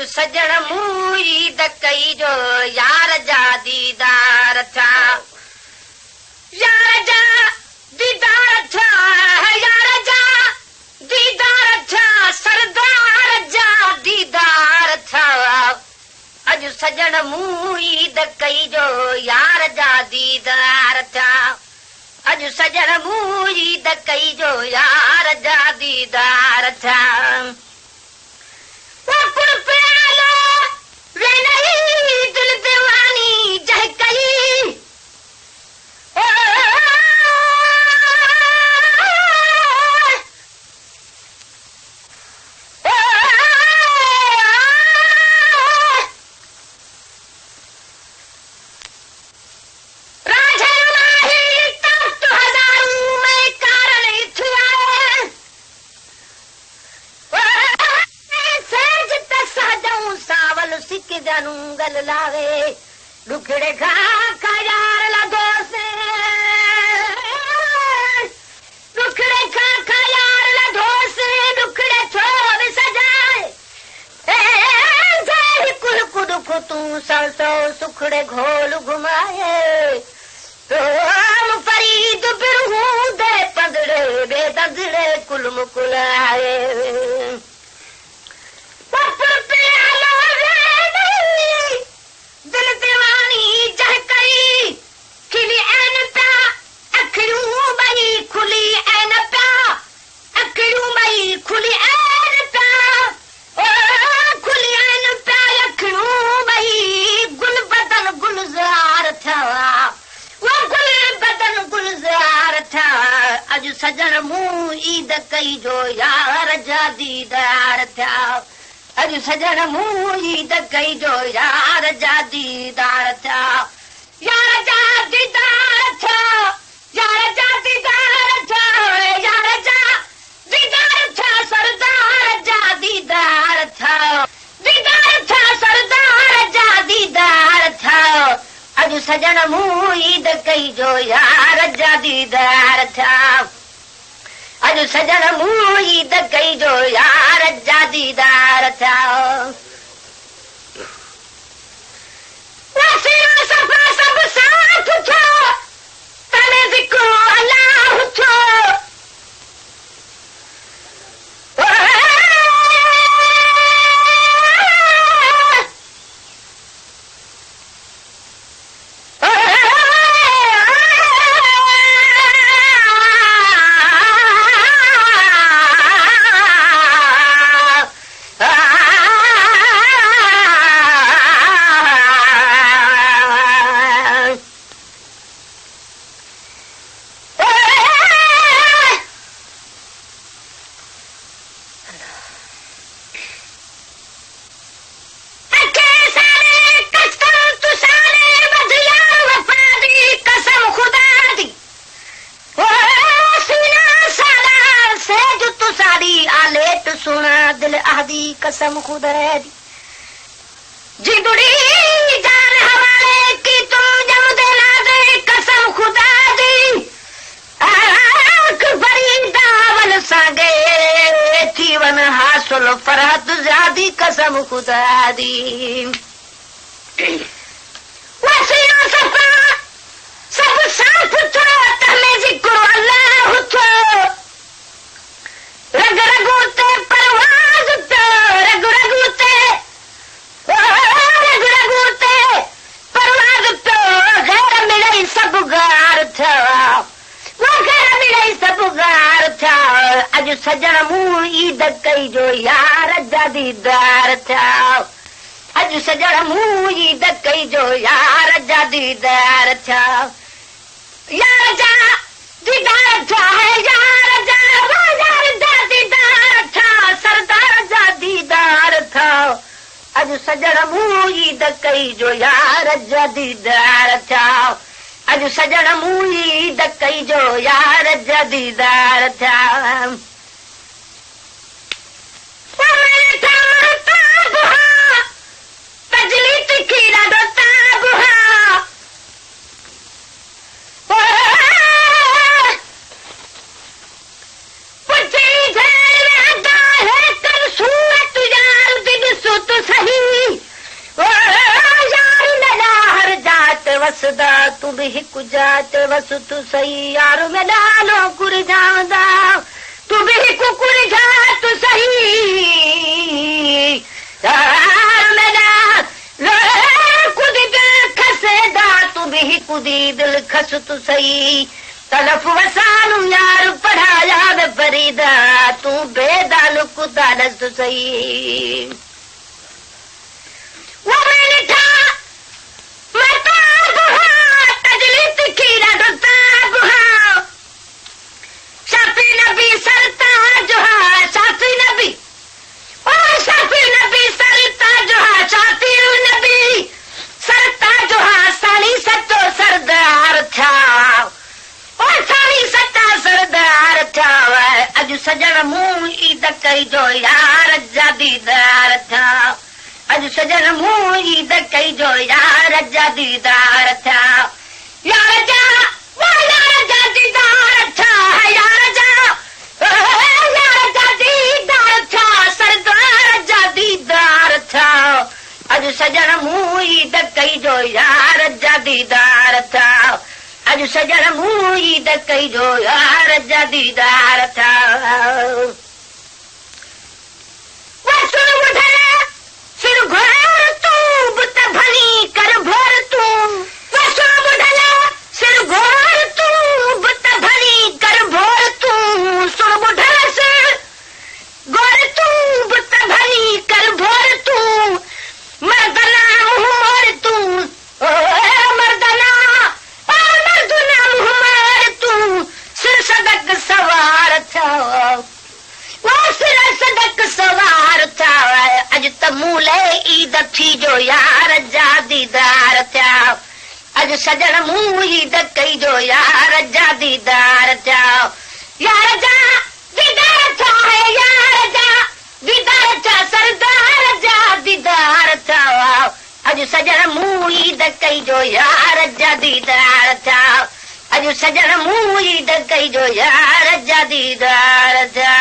सजण मूई दकई जो यार जा दीदार था यार जा दीदार था यार जा दीदार था सरदार जा दीदार था अज सजण मूई दकई जो यार जा दीदार था अज सजण मूई दकई जो यार जा दीदार था दिल दीवानी जह कई गल लावे दुखड़े खा यार ला दोसे दुखड़े खा यार ला दोसे दुखड़े छोड़ सजाए कुल कुद तू सौ सुखड़े घोल घुमाए तो फरीद बिरहू दे पंदड़े बेदंदड़े कुल मुकुलाए दिल दीवानी जह कई खिली ऐन प्या अखियूं बई खुली ऐन प्या अखियूं बई खुली ऐन प्या ओ खुली ऐन प्या अखियूं बई गुल बदन गुलजार था वो गुल बदन गुलजार था अज सजण मूं ईद कई जो यार जा दीदार था अज सजण मूं ईद कई जो यार जा दीदार था यार जा दीदार था यार जा दीदार था यार जा दीदार था सरदार जा दीदार था दीदार था सरदार जा दीदार था अज सजण मूं ईद कई जो यार जा दीदार था अज सजण मूं ईद कई जो यार जा दीदार था सफ़ा सब साथ थो तने ज़िक्र अल्लाह थो कसम खुदा दी जिंदड़ी जान हवाले की तू जम देना दे कसम खुदा दी आख फरीदा वल सागे थी वन हासिल फरहत ज़ादी कसम खुदा दी वसीना सफा सब साथ थो तमे जिक्र अल्लाह थो रग रगोते परवाज़ रग रगोते परवाज़ तो घर मिले सब गार था वो घर मिले सब गार था अज सजण मूं ईद कई जो यार जा दीदार था अज सजण मूं ईद कई जो यार जा दीदार था यार जा दीदार था यार जा दीदार था सरदार जा दीदार था अज सजण मूं ईद कई जो यार जा दीदार था अज सजण मूं ईद कई जो यार जा दीदार था तजली तिखी ॾाढो ताबुहा पुछी सही वसदा तूं बि हिकु जात वस तूं सही यार में ॾाढो कुरिजांदा तूं बि हिकु कुरिजा तूं सही यार में कुदी दिल खसेदा तूं बि हिकु दी दिल खस तूं सही तलफ वसानू यार पढ़ाया बे फरीदा तूं बेदाल कुदारस तूं सही वो मैंने था मताब हाँ तजलीत की रडताब हाँ शाफी नबी सरताज हाँ शाफी नबी ओ शाफी नबी सरताज हाँ शाफी नबी सरताज हाँ साली सतो सरदार था ओ साली सता सरदार था अॼु सजण मूं ईद कई जो यार जा दीदार था अॼु सजण मूं ईद कई जो यार जा दीदार था यार जा वो यार जा दीदार था यार जा दीदार था सरदार जा दीदार था अॼु सजण मूं ईद कई जो यार जा दीदार था अॼु सजण मूं ईद कई जो यार जा दीदार था सिर घोर तूं बुत भली कर भोर तूं वसो ॿुधल सिर घोर तूं बुत भली कर भोर तूं सुर ॿुधल सिर घोर तूं बुत भली कर भोर तूं मर्दना मोर तूं मर्दना मोर तूं सिर सदक सवार था वो सिर सदक सवार था अॼु त मूं लाइ ईद थी जो यार जा दीदार थिया अॼु सजण मूं ईद कई जो यार जा दीदार थिया यार जा दीदार थिया यार जा दीदार थिया सरदार जा दीदार थिया अॼु सजण मूं ईद कई जो यार जा दीदार थिया अॼु सजण मूं ईद कई जो यार जा दीदार थिया